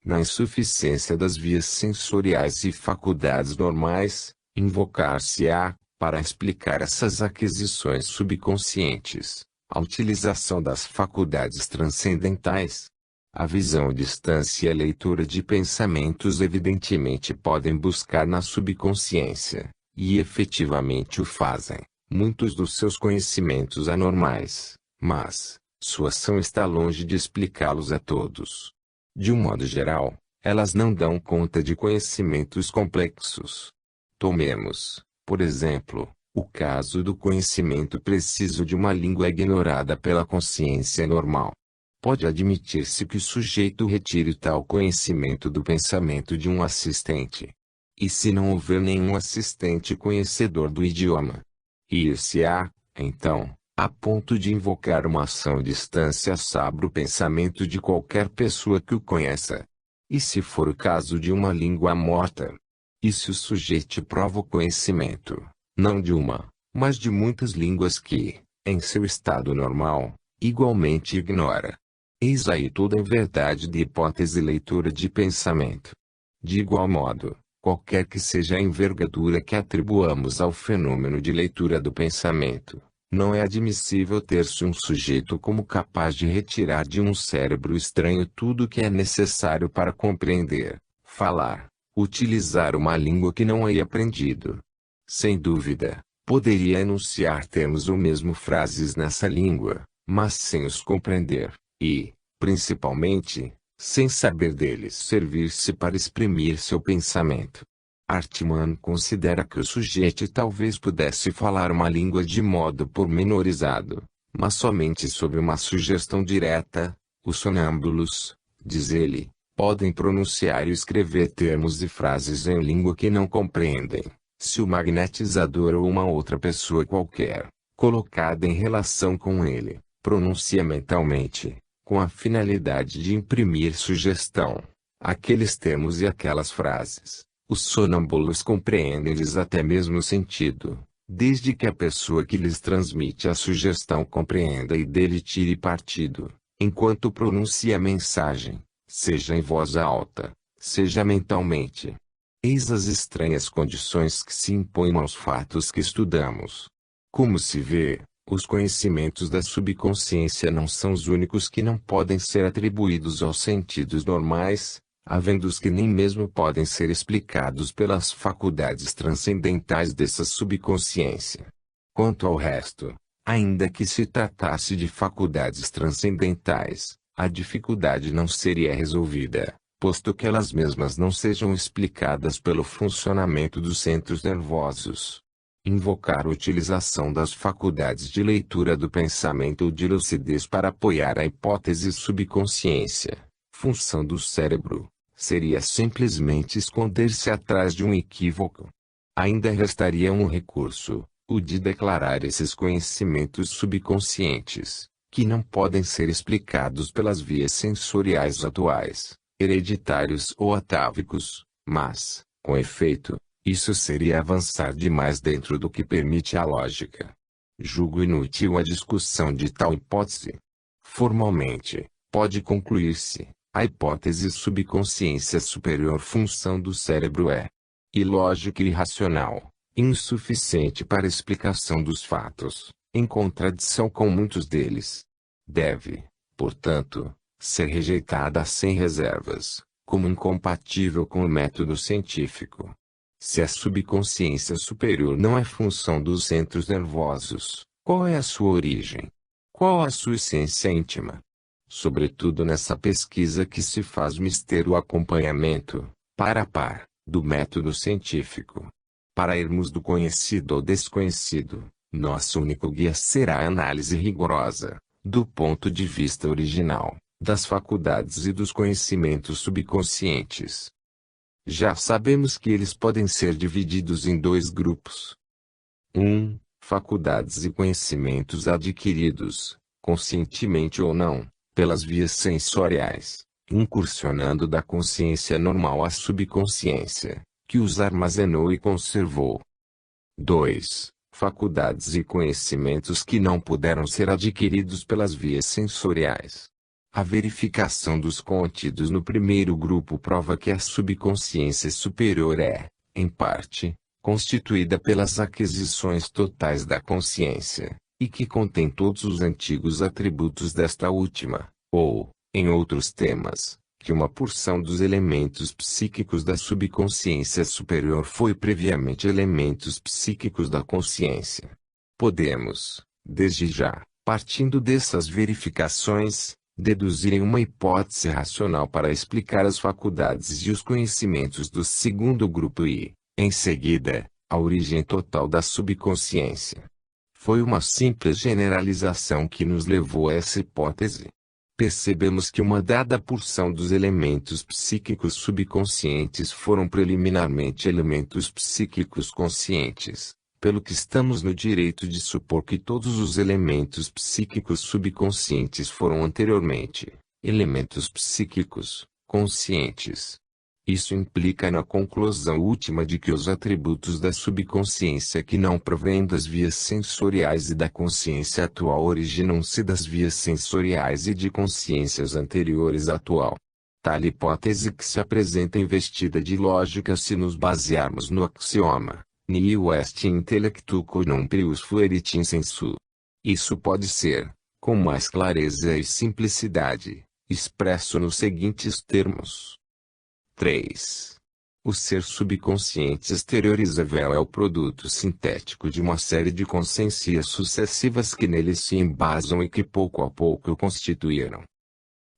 Na insuficiência das vias sensoriais e faculdades normais, invocar-se-á, Para explicar essas aquisições subconscientes, a utilização das faculdades transcendentais, a visão, distância e a leitura de pensamentos evidentemente podem buscar na subconsciência, e efetivamente o fazem, muitos dos seus conhecimentos anormais, mas sua ação está longe de explicá-los a todos. De um modo geral, elas não dão conta de conhecimentos complexos. Tomemos, por exemplo, o caso do conhecimento preciso de uma língua ignorada pela consciência normal. Pode admitir-se que o sujeito retire tal conhecimento do pensamento de um assistente. E se não houver nenhum assistente conhecedor do idioma? Ir-se-á, então, a ponto de invocar uma ação distância sobre o pensamento de qualquer pessoa que o conheça. E se for o caso de uma língua morta? E se o sujeito prova o conhecimento, não de uma, mas de muitas línguas que, em seu estado normal, igualmente ignora? Eis aí toda a verdade de hipótese e leitura de pensamento. De igual modo, qualquer que seja a envergadura que atribuamos ao fenômeno de leitura do pensamento, não é admissível ter-se um sujeito como capaz de retirar de um cérebro estranho tudo o que é necessário para compreender, falar, utilizar uma língua que não é aprendido. Sem dúvida, poderia enunciar termos ou mesmo frases nessa língua, mas sem os compreender. E, principalmente, sem saber deles servir-se para exprimir seu pensamento. Hartmann considera que o sujeito talvez pudesse falar uma língua de modo pormenorizado, mas somente sob uma sugestão direta. Os sonâmbulos, diz ele, podem pronunciar e escrever termos e frases em língua que não compreendem, se o magnetizador ou uma outra pessoa qualquer, colocada em relação com ele, pronuncia mentalmente, com a finalidade de imprimir sugestão, aqueles termos e aquelas frases. Os sonâmbulos compreendem-lhes até mesmo o sentido, desde que a pessoa que lhes transmite a sugestão compreenda e dele tire partido, enquanto pronuncia a mensagem, seja em voz alta, seja mentalmente. Eis as estranhas condições que se impõem aos fatos que estudamos. Como se vê, os conhecimentos da subconsciência não são os únicos que não podem ser atribuídos aos sentidos normais, havendo os que nem mesmo podem ser explicados pelas faculdades transcendentais dessa subconsciência. Quanto ao resto, ainda que se tratasse de faculdades transcendentais, a dificuldade não seria resolvida, posto que elas mesmas não sejam explicadas pelo funcionamento dos centros nervosos. Invocar a utilização das faculdades de leitura do pensamento ou de lucidez para apoiar a hipótese subconsciência, função do cérebro, seria simplesmente esconder-se atrás de um equívoco. Ainda restaria um recurso, o de declarar esses conhecimentos subconscientes, que não podem ser explicados pelas vias sensoriais atuais, hereditários ou atávicos, mas, com efeito, isso seria avançar demais dentro do que permite a lógica. Julgo inútil a discussão de tal hipótese. Formalmente, pode concluir-se, a hipótese subconsciência superior função do cérebro é ilógica e irracional, insuficiente para explicação dos fatos, em contradição com muitos deles. Deve, portanto, ser rejeitada sem reservas, como incompatível com o método científico. Se a subconsciência superior não é função dos centros nervosos, qual é a sua origem? Qual a sua essência íntima? Sobretudo nessa pesquisa que se faz mister o acompanhamento, par a par, do método científico. Para irmos do conhecido ao desconhecido, nosso único guia será a análise rigorosa, do ponto de vista original, das faculdades e dos conhecimentos subconscientes. Já sabemos que eles podem ser divididos em dois grupos. 1. Faculdades e conhecimentos adquiridos, conscientemente ou não, pelas vias sensoriais, incursionando da consciência normal à subconsciência, que os armazenou e conservou. 2. Faculdades e conhecimentos que não puderam ser adquiridos pelas vias sensoriais. A verificação dos contidos no primeiro grupo prova que a subconsciência superior é, em parte, constituída pelas aquisições totais da consciência, e que contém todos os antigos atributos desta última, ou, em outros termos, que uma porção dos elementos psíquicos da subconsciência superior foi previamente elementos psíquicos da consciência. Podemos, desde já, partindo dessas verificações, deduzirem uma hipótese racional para explicar as faculdades e os conhecimentos do segundo grupo e, em seguida, a origem total da subconsciência. Foi uma simples generalização que nos levou a essa hipótese. Percebemos que uma dada porção dos elementos psíquicos subconscientes foram preliminarmente elementos psíquicos conscientes, pelo que estamos no direito de supor que todos os elementos psíquicos subconscientes foram anteriormente elementos psíquicos conscientes. Isso implica na conclusão última de que os atributos da subconsciência que não provêm das vias sensoriais e da consciência atual originam-se das vias sensoriais e de consciências anteriores à atual. Tal hipótese que se apresenta investida de lógica se nos basearmos no axioma Nihil est intellectu non prius fuerit in sensu. Isso pode ser, com mais clareza e simplicidade, expresso nos seguintes termos. 3. O ser subconsciente exterioriza é o produto sintético de uma série de consciências sucessivas que nele se embasam e que pouco a pouco o constituíram.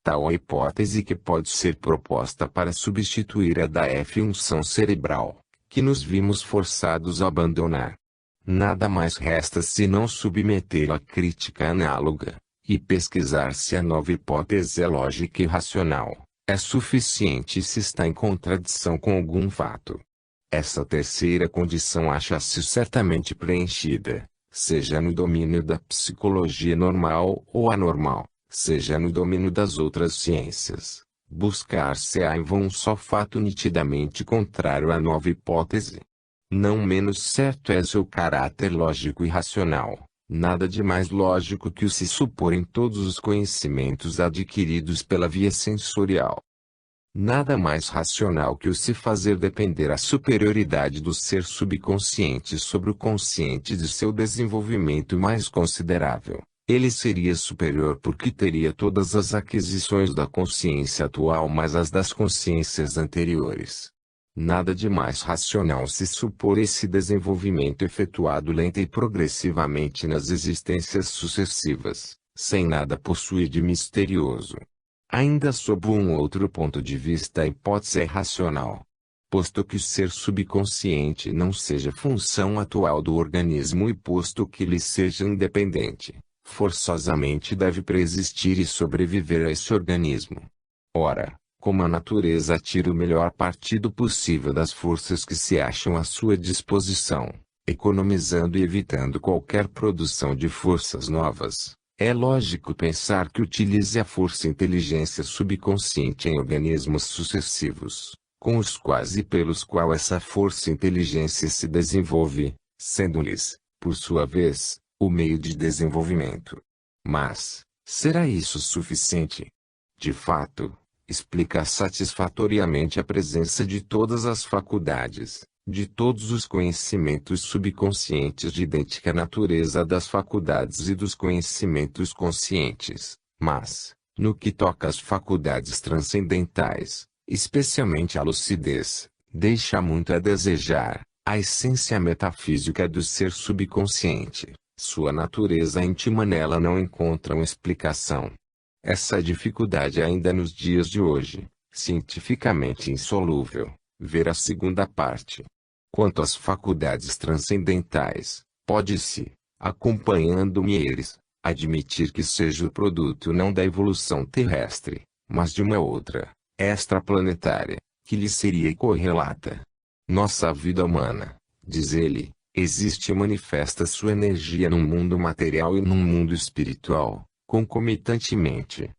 Tal a hipótese que pode ser proposta para substituir a da função cerebral, que nos vimos forçados a abandonar. Nada mais resta senão submetê-la à crítica análoga, e pesquisar se a nova hipótese é lógica e racional. É suficiente se está em contradição com algum fato. Essa terceira condição acha-se certamente preenchida, seja no domínio da psicologia normal ou anormal, seja no domínio das outras ciências. Buscar-se-á em vão um só fato nitidamente contrário à nova hipótese. Não menos certo é seu caráter lógico e racional. Nada de mais lógico que o se supor em todos os conhecimentos adquiridos pela via sensorial. Nada mais racional que o se fazer depender a superioridade do ser subconsciente sobre o consciente de seu desenvolvimento mais considerável. Ele seria superior porque teria todas as aquisições da consciência atual mais as das consciências anteriores. Nada de mais racional se supor esse desenvolvimento efetuado lenta e progressivamente nas existências sucessivas, sem nada possuir de misterioso. Ainda sob um outro ponto de vista a hipótese é racional. Posto que o ser subconsciente não seja função atual do organismo e posto que lhe seja independente, forçosamente deve preexistir e sobreviver a esse organismo. Ora, como a natureza tira o melhor partido possível das forças que se acham à sua disposição, economizando e evitando qualquer produção de forças novas, é lógico pensar que utilize a força inteligência subconsciente em organismos sucessivos, com os quais e pelos quais essa força inteligência se desenvolve, sendo-lhes, por sua vez, o meio de desenvolvimento. Mas, será isso suficiente? De fato, explica satisfatoriamente a presença de todas as faculdades, de todos os conhecimentos subconscientes de idêntica natureza das faculdades e dos conhecimentos conscientes, mas, no que toca às faculdades transcendentais, especialmente à lucidez, deixa muito a desejar. A essência metafísica do ser subconsciente, sua natureza íntima nela não encontra uma explicação. Essa dificuldade ainda nos dias de hoje, cientificamente insolúvel, ver a segunda parte. Quanto às faculdades transcendentais, pode-se, acompanhando-me eles, admitir que seja o produto não da evolução terrestre, mas de uma outra, extraplanetária, que lhe seria correlata. Nossa vida humana, diz ele, existe e manifesta sua energia num mundo material e num mundo espiritual, concomitantemente.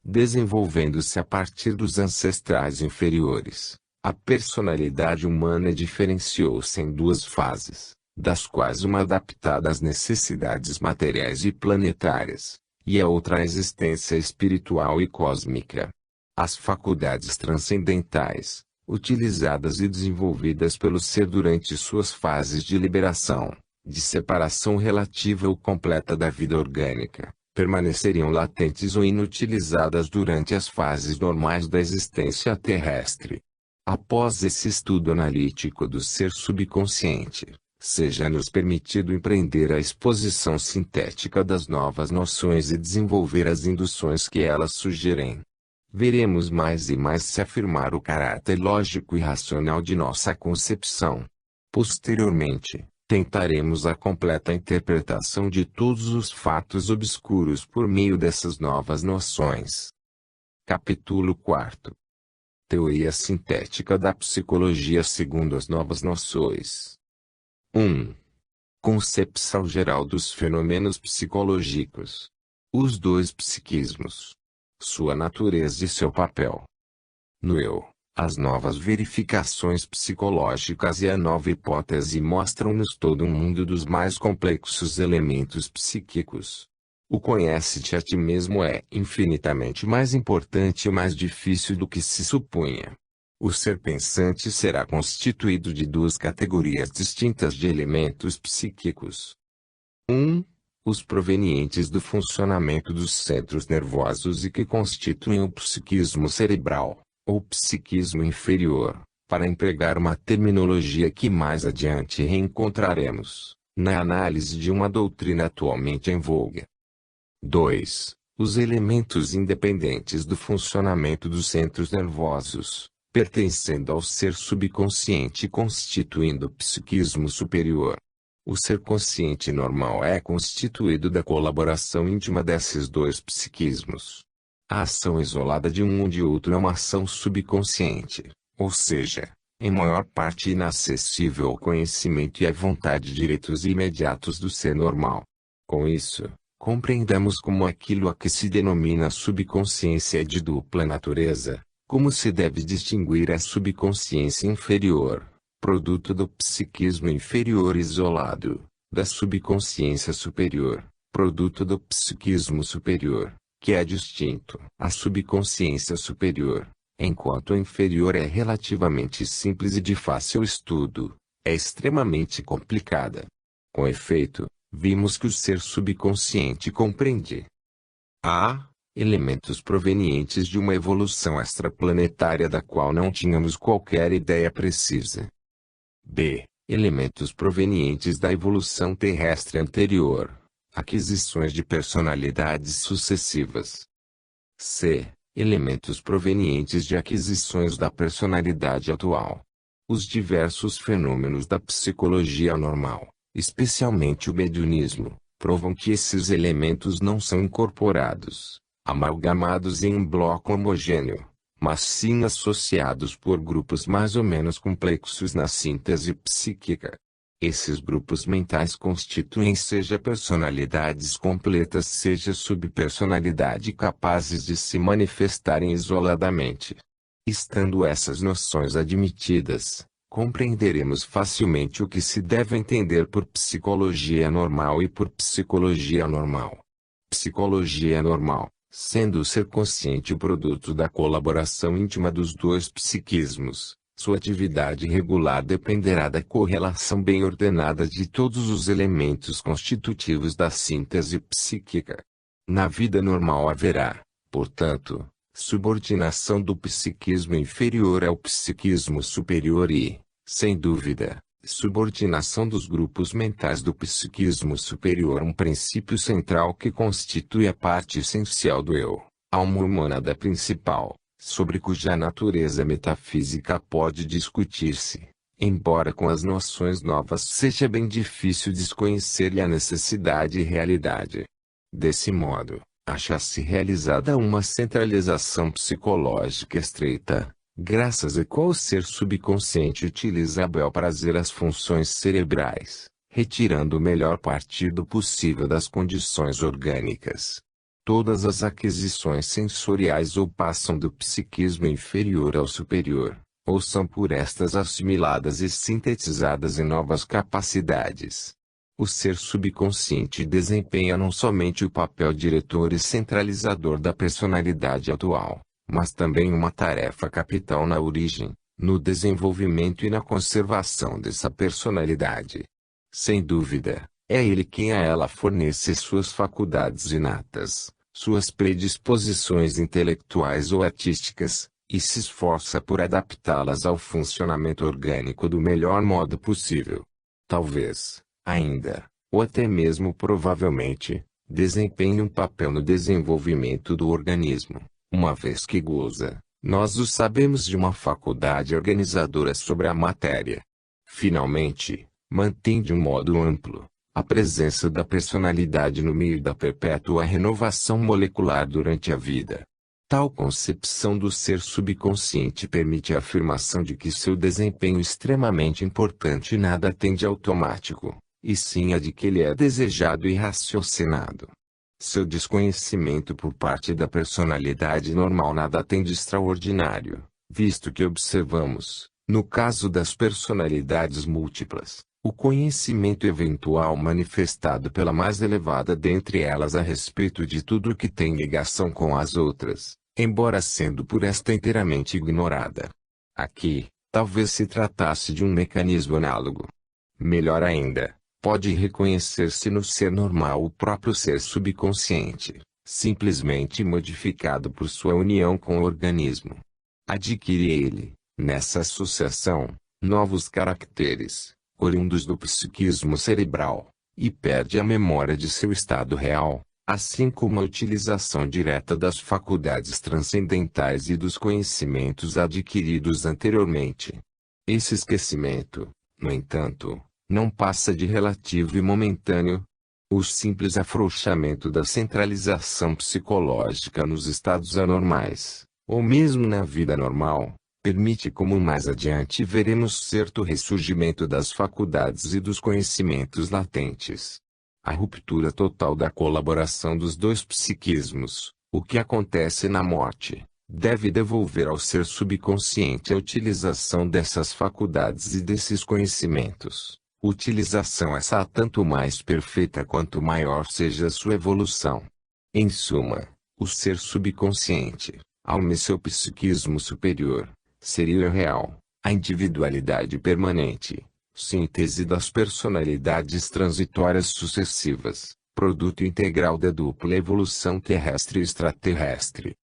Desenvolvendo-se a partir dos ancestrais inferiores, a personalidade humana diferenciou-se em duas fases, das quais uma adaptada às necessidades materiais e planetárias, e a outra à existência espiritual e cósmica. As faculdades transcendentais, utilizadas e desenvolvidas pelo ser durante suas fases de liberação, de separação relativa ou completa da vida orgânica, permaneceriam latentes ou inutilizadas durante as fases normais da existência terrestre. Após esse estudo analítico do ser subconsciente, seja-nos permitido empreender a exposição sintética das novas noções e desenvolver as induções que elas sugerem. Veremos mais e mais se afirmar o caráter lógico e racional de nossa concepção. Posteriormente, tentaremos a completa interpretação de todos os fatos obscuros por meio dessas novas noções. Capítulo 4. Teoria sintética da psicologia segundo as novas noções. 1. Concepção geral dos fenômenos psicológicos. Os dois psiquismos. Sua natureza e seu papel. No eu, as novas verificações psicológicas e a nova hipótese mostram-nos todo um mundo dos mais complexos elementos psíquicos. O conhece-te a ti mesmo é infinitamente mais importante e mais difícil do que se supunha. O ser pensante será constituído de duas categorias distintas de elementos psíquicos. 1. Os provenientes do funcionamento dos centros nervosos e que constituem o psiquismo cerebral, ou psiquismo inferior, para empregar uma terminologia que mais adiante reencontraremos, na análise de uma doutrina atualmente em voga. 2. Os elementos independentes do funcionamento dos centros nervosos, pertencendo ao ser subconsciente constituindo o psiquismo superior. O ser consciente normal é constituído da colaboração íntima desses dois psiquismos. A ação isolada de um ou de outro é uma ação subconsciente, ou seja, em maior parte inacessível ao conhecimento e à vontade diretos e imediatos do ser normal. Com isso, compreendamos como aquilo a que se denomina subconsciência é de dupla natureza, como se deve distinguir a subconsciência inferior, produto do psiquismo inferior isolado, da subconsciência superior, produto do psiquismo superior, que é distinto. A subconsciência superior, enquanto a inferior é relativamente simples e de fácil estudo, é extremamente complicada. Com efeito, vimos que o ser subconsciente compreende a. Elementos provenientes de uma evolução extraplanetária da qual não tínhamos qualquer ideia precisa. B. Elementos provenientes da evolução terrestre anterior, aquisições de personalidades sucessivas. C. Elementos provenientes de aquisições da personalidade atual. Os diversos fenômenos da psicologia normal, especialmente o mediunismo, provam que esses elementos não são incorporados, amalgamados em um bloco homogêneo, mas sim associados por grupos mais ou menos complexos na síntese psíquica. Esses grupos mentais constituem seja personalidades completas, seja subpersonalidade capazes de se manifestarem isoladamente. Estando essas noções admitidas, compreenderemos facilmente o que se deve entender por psicologia normal e por psicologia normal. Psicologia normal, sendo o ser consciente o produto da colaboração íntima dos dois psiquismos, sua atividade regular dependerá da correlação bem ordenada de todos os elementos constitutivos da síntese psíquica. Na vida normal haverá, portanto, subordinação do psiquismo inferior ao psiquismo superior e, sem dúvida, subordinação dos grupos mentais do psiquismo superior a um princípio central que constitui a parte essencial do eu, alma humana da principal, sobre cuja natureza metafísica pode discutir-se, embora com as noções novas seja bem difícil desconhecer-lhe a necessidade e realidade. Desse modo, acha-se realizada uma centralização psicológica estreita, graças à qual o ser subconsciente utiliza a bel prazer as funções cerebrais, retirando o melhor partido possível das condições orgânicas. Todas as aquisições sensoriais ou passam do psiquismo inferior ao superior, ou são por estas assimiladas e sintetizadas em novas capacidades. O ser subconsciente desempenha não somente o papel diretor e centralizador da personalidade atual, mas também uma tarefa capital na origem, no desenvolvimento e na conservação dessa personalidade. Sem dúvida, é ele quem a ela fornece suas faculdades inatas, suas predisposições intelectuais ou artísticas, e se esforça por adaptá-las ao funcionamento orgânico do melhor modo possível. Talvez, ainda, ou até mesmo provavelmente, desempenhe um papel no desenvolvimento do organismo, uma vez que goza, nós o sabemos, de uma faculdade organizadora sobre a matéria. Finalmente, mantém de um modo amplo a presença da personalidade no meio da perpétua renovação molecular durante a vida. Tal concepção do ser subconsciente permite a afirmação de que seu desempenho extremamente importante nada tem de automático, e sim a de que ele é desejado e raciocinado. Seu desconhecimento por parte da personalidade normal nada tem de extraordinário, visto que observamos, no caso das personalidades múltiplas, o conhecimento eventual manifestado pela mais elevada dentre elas a respeito de tudo que tem ligação com as outras, embora sendo por esta inteiramente ignorada. Aqui, talvez se tratasse de um mecanismo análogo. Melhor ainda, pode reconhecer-se no ser normal o próprio ser subconsciente, simplesmente modificado por sua união com o organismo. Adquire ele, nessa associação, novos caracteres, oriundos do psiquismo cerebral, e perde a memória de seu estado real, assim como a utilização direta das faculdades transcendentais e dos conhecimentos adquiridos anteriormente. Esse esquecimento, no entanto, não passa de relativo e momentâneo. O simples afrouxamento da centralização psicológica nos estados anormais, ou mesmo na vida normal, permite, como mais adiante veremos, certo ressurgimento das faculdades e dos conhecimentos latentes. A ruptura total da colaboração dos dois psiquismos, o que acontece na morte, deve devolver ao ser subconsciente a utilização dessas faculdades e desses conhecimentos. Utilização essa tanto mais perfeita quanto maior seja a sua evolução. Em suma, o ser subconsciente, alma e seu psiquismo superior, seria o real, a individualidade permanente, síntese das personalidades transitórias sucessivas, produto integral da dupla evolução terrestre e extraterrestre.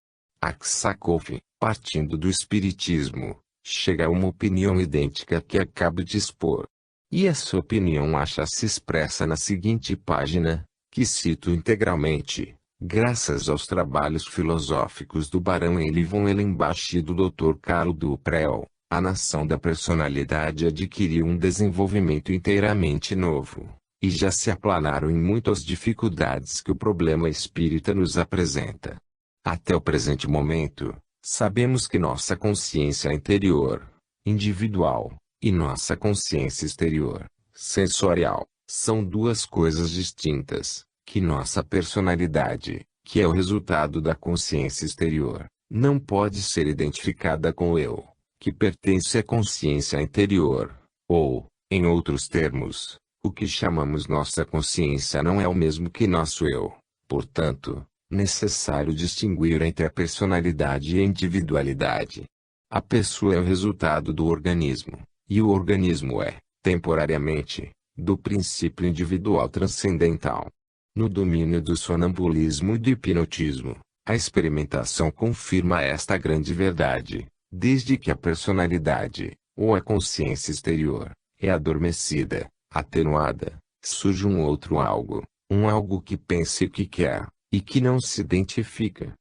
Aksakov, partindo do espiritismo, chega a uma opinião idêntica que acabo de expor. E essa opinião acha-se expressa na seguinte página, que cito integralmente, graças aos trabalhos filosóficos do Barão Elie von Ehlenbach e do Dr. Carlo Duprel. A nação da personalidade adquiriu um desenvolvimento inteiramente novo, e já se aplanaram em muitas dificuldades que o problema espírita nos apresenta. Até o presente momento, sabemos que nossa consciência interior, individual, e nossa consciência exterior, sensorial, são duas coisas distintas, que nossa personalidade, que é o resultado da consciência exterior, não pode ser identificada com o eu, que pertence à consciência interior, ou, em outros termos, o que chamamos nossa consciência não é o mesmo que nosso eu. Portanto, necessário distinguir entre a personalidade e a individualidade. A pessoa é o resultado do organismo, e o organismo é, temporariamente, do princípio individual transcendental. No domínio do sonambulismo e do hipnotismo, a experimentação confirma esta grande verdade. Desde que a personalidade, ou a consciência exterior, é adormecida, atenuada, surge um outro algo, um algo que pensa e que quer, e que não se identifica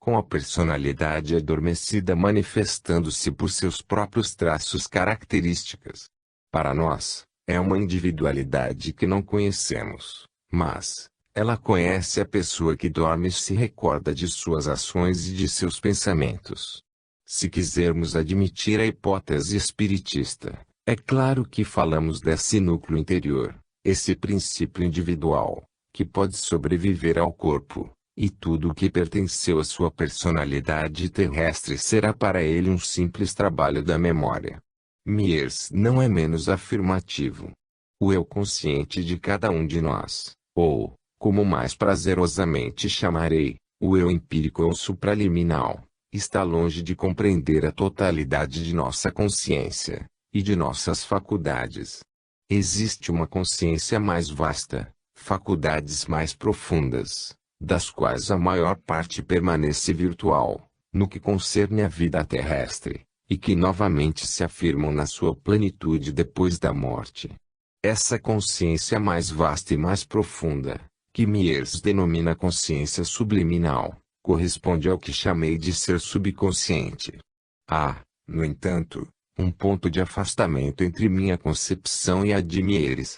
com a personalidade adormecida, manifestando-se por seus próprios traços características. Para nós, é uma individualidade que não conhecemos, mas ela conhece a pessoa que dorme e se recorda de suas ações e de seus pensamentos. Se quisermos admitir a hipótese espiritista, é claro que falamos desse núcleo interior, esse princípio individual, que pode sobreviver ao corpo, e tudo o que pertenceu à sua personalidade terrestre será para ele um simples trabalho da memória. Miers não é menos afirmativo. O eu consciente de cada um de nós, ou, como mais prazerosamente chamarei, o eu empírico ou supraliminal, está longe de compreender a totalidade de nossa consciência e de nossas faculdades. Existe uma consciência mais vasta, faculdades mais profundas, das quais a maior parte permanece virtual, no que concerne à vida terrestre, e que novamente se afirmam na sua plenitude depois da morte. Essa consciência mais vasta e mais profunda, que Miers denomina consciência subliminal, corresponde ao que chamei de ser subconsciente. Há, no entanto, um ponto de afastamento entre minha concepção e a de Miers.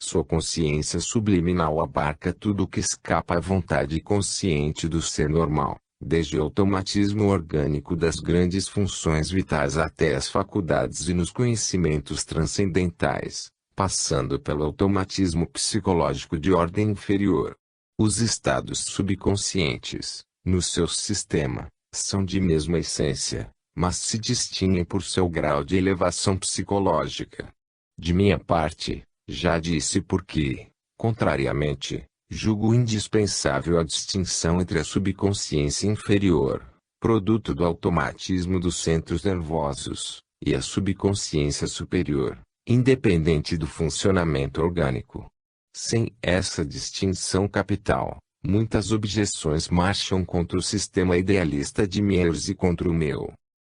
Sua consciência subliminal abarca tudo o que escapa à vontade consciente do ser normal, desde o automatismo orgânico das grandes funções vitais até as faculdades e nos conhecimentos transcendentais, passando pelo automatismo psicológico de ordem inferior. Os estados subconscientes, no seu sistema, são de mesma essência, mas se distinguem por seu grau de elevação psicológica. De minha parte, já disse porque, contrariamente, julgo indispensável a distinção entre a subconsciência inferior, produto do automatismo dos centros nervosos, e a subconsciência superior, independente do funcionamento orgânico. Sem essa distinção capital, muitas objeções marcham contra o sistema idealista de Miers e contra o meu.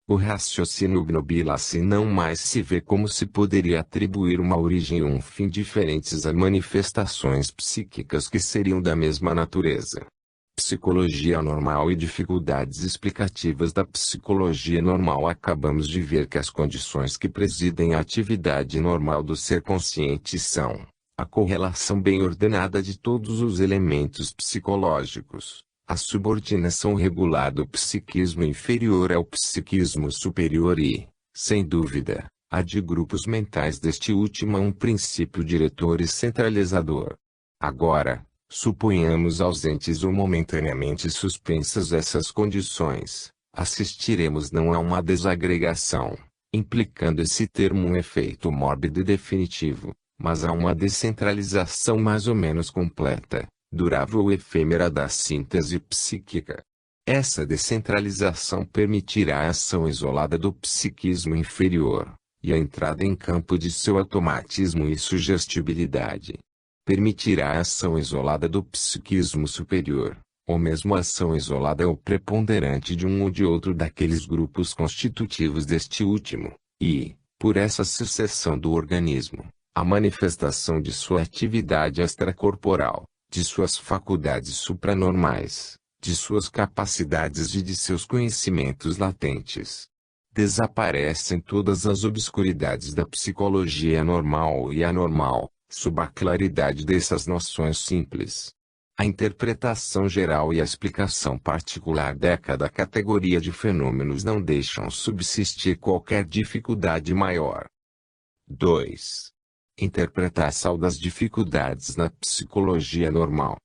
O raciocínio obnubila-se e não mais se vê como se poderia atribuir uma origem e um fim diferentes a manifestações psíquicas que seriam da mesma natureza. Psicologia normal e dificuldades explicativas da psicologia normal. Acabamos de ver que as condições que presidem a atividade normal do ser consciente são a correlação bem ordenada de todos os elementos psicológicos, a subordinação regular do psiquismo inferior ao psiquismo superior e, sem dúvida, a de grupos mentais deste último a um princípio diretor e centralizador. Agora, suponhamos ausentes ou momentaneamente suspensas essas condições, assistiremos não a uma desagregação, implicando esse termo um efeito mórbido e definitivo, mas a uma descentralização mais ou menos completa, durável ou efêmera da síntese psíquica. Essa descentralização permitirá a ação isolada do psiquismo inferior, e a entrada em campo de seu automatismo e sugestibilidade. Permitirá a ação isolada do psiquismo superior, ou mesmo a ação isolada ou preponderante de um ou de outro daqueles grupos constitutivos deste último, e, por essa sucessão do organismo, a manifestação de sua atividade extracorporal, de suas faculdades supranormais, de suas capacidades e de seus conhecimentos latentes. Desaparecem todas as obscuridades da psicologia normal e anormal, sob a claridade dessas noções simples. A interpretação geral e a explicação particular de cada categoria de fenômenos não deixam subsistir qualquer dificuldade maior. 2. Interpretação das dificuldades na psicologia normal.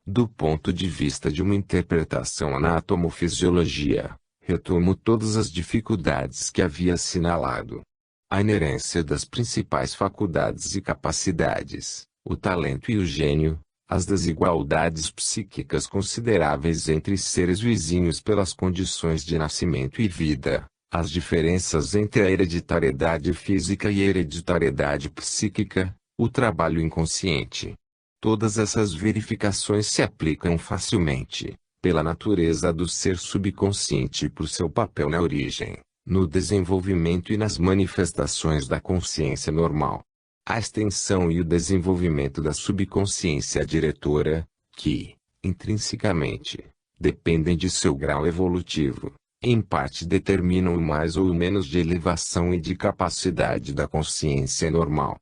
Do ponto de vista de uma interpretação anatomofisiologia, retomo todas as dificuldades que havia assinalado. A inerência das principais faculdades e capacidades, o talento e o gênio, as desigualdades psíquicas consideráveis entre seres vizinhos pelas condições de nascimento e vida, as diferenças entre a hereditariedade física e a hereditariedade psíquica, o trabalho inconsciente. Todas essas verificações se aplicam facilmente, pela natureza do ser subconsciente e por seu papel na origem, no desenvolvimento e nas manifestações da consciência normal. A extensão e o desenvolvimento da subconsciência diretora, que, intrinsecamente, dependem de seu grau evolutivo, em parte determinam o mais ou o menos de elevação e de capacidade da consciência normal.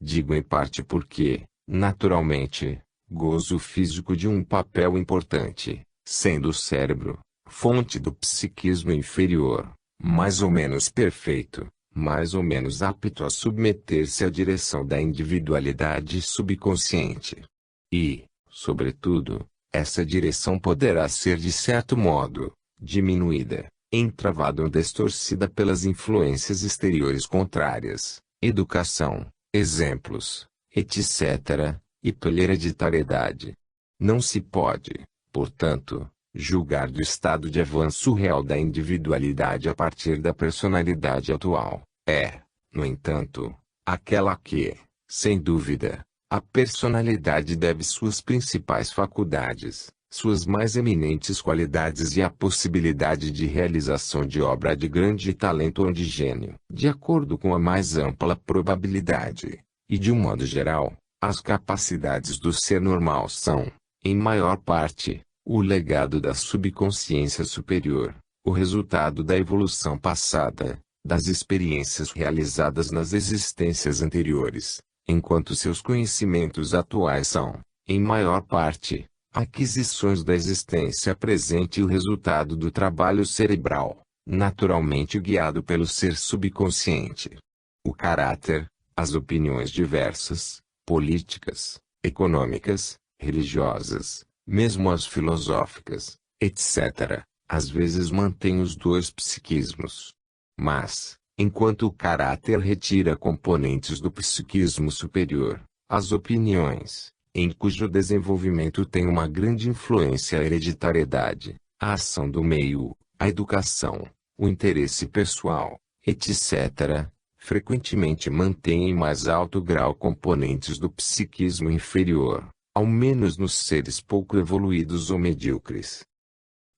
Digo em parte porque, naturalmente, gozo físico de um papel importante, sendo o cérebro, fonte do psiquismo inferior, mais ou menos perfeito, mais ou menos apto a submeter-se à direção da individualidade subconsciente. E, sobretudo, essa direção poderá ser de certo modo diminuída, entravada ou distorcida pelas influências exteriores contrárias, educação, exemplos, etc., e pela hereditariedade. Não se pode, portanto, julgar do estado de avanço real da individualidade a partir da personalidade atual, é, no entanto, aquela que, sem dúvida, a personalidade deve suas principais faculdades, suas mais eminentes qualidades e a possibilidade de realização de obra de grande talento ou de gênio, de acordo com a mais ampla probabilidade. E de um modo geral, as capacidades do ser normal são, em maior parte, o legado da subconsciência superior, o resultado da evolução passada, das experiências realizadas nas existências anteriores, enquanto seus conhecimentos atuais são, em maior parte, aquisições da existência presente e o resultado do trabalho cerebral, naturalmente guiado pelo ser subconsciente. O caráter, as opiniões diversas, políticas, econômicas, religiosas, mesmo as filosóficas, etc., às vezes mantêm os dois psiquismos. Mas, enquanto o caráter retira componentes do psiquismo superior, as opiniões, em cujo desenvolvimento tem uma grande influência a hereditariedade, a ação do meio, a educação, o interesse pessoal, etc., frequentemente mantêm em mais alto grau componentes do psiquismo inferior, ao menos nos seres pouco evoluídos ou medíocres.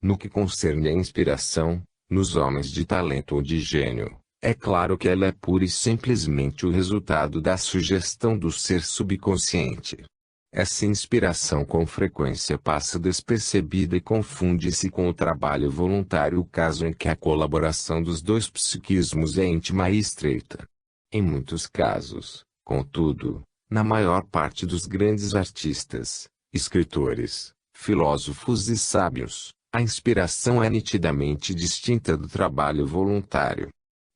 No que concerne à inspiração, nos homens de talento ou de gênio, é claro que ela é pura e simplesmente o resultado da sugestão do ser subconsciente. Essa inspiração com frequência passa despercebida e confunde-se com o trabalho voluntário, o caso em que a colaboração dos dois psiquismos é íntima e estreita. Em muitos casos, contudo, na maior parte dos grandes artistas, escritores, filósofos e sábios, a inspiração é nitidamente distinta do trabalho voluntário.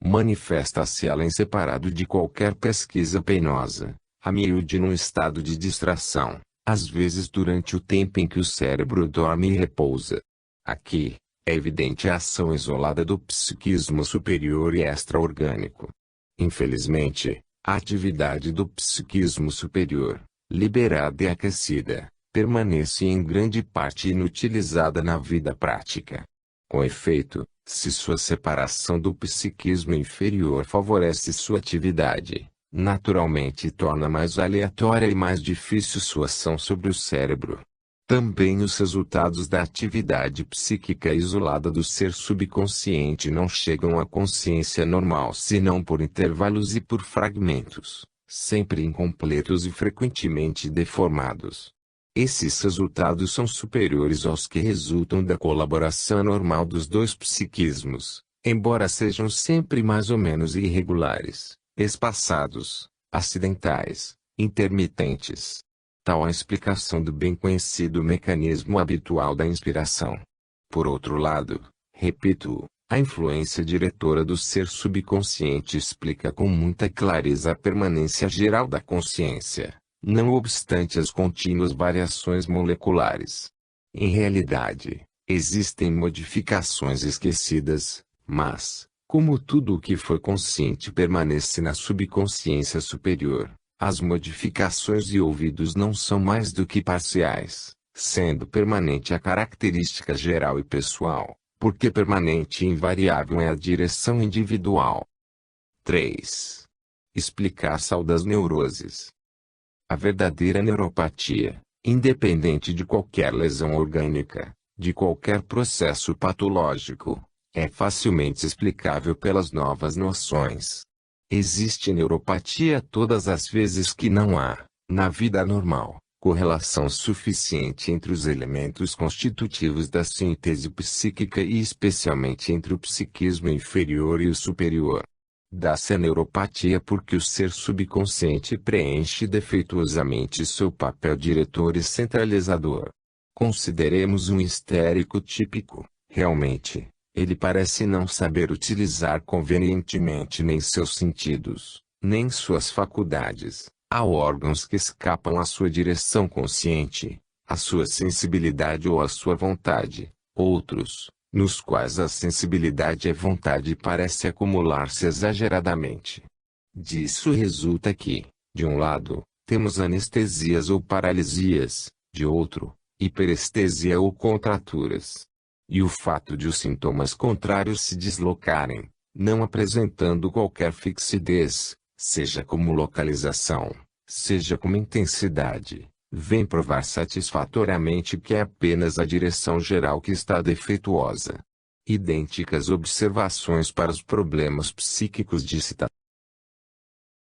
Manifesta-se ela em separado de qualquer pesquisa penosa, a miúde num estado de distração, às vezes durante o tempo em que o cérebro dorme e repousa. Aqui, é evidente a ação isolada do psiquismo superior e extra-orgânico. Infelizmente, a atividade do psiquismo superior, liberada e aquecida, permanece em grande parte inutilizada na vida prática. Com efeito, se sua separação do psiquismo inferior favorece sua atividade, naturalmente torna mais aleatória e mais difícil sua ação sobre o cérebro. Também os resultados da atividade psíquica isolada do ser subconsciente não chegam à consciência normal senão por intervalos e por fragmentos, sempre incompletos e frequentemente deformados. Esses resultados são superiores aos que resultam da colaboração normal dos dois psiquismos, embora sejam sempre mais ou menos irregulares, espaçados, acidentais, intermitentes. Tal a explicação do bem conhecido mecanismo habitual da inspiração. Por outro lado, repito, a influência diretora do ser subconsciente explica com muita clareza a permanência geral da consciência, não obstante as contínuas variações moleculares. Em realidade, existem modificações esquecidas, mas, como tudo o que foi consciente permanece na subconsciência superior, as modificações e ouvidos não são mais do que parciais, sendo permanente a característica geral e pessoal, porque permanente e invariável é a direção individual. 3. Explicar-se das neuroses. A verdadeira neuropatia, independente de qualquer lesão orgânica, de qualquer processo patológico, é facilmente explicável pelas novas noções. Existe neuropatia todas as vezes que não há, na vida normal, correlação suficiente entre os elementos constitutivos da síntese psíquica e especialmente entre o psiquismo inferior e o superior. Dá-se a neuropatia porque o ser subconsciente preenche defeituosamente seu papel diretor e centralizador. Consideremos um histérico típico. Realmente, ele parece não saber utilizar convenientemente nem seus sentidos, nem suas faculdades. Há órgãos que escapam à sua direção consciente, à sua sensibilidade ou à sua vontade. Outros, nos quais a sensibilidade e a vontade parecem acumular-se exageradamente. Disso resulta que, de um lado, temos anestesias ou paralisias, de outro, hiperestesia ou contraturas. E o fato de os sintomas contrários se deslocarem, não apresentando qualquer fixidez, seja como localização, seja como intensidade, vem provar satisfatoriamente que é apenas a direção geral que está defeituosa. Idênticas observações para os problemas psíquicos de excitação.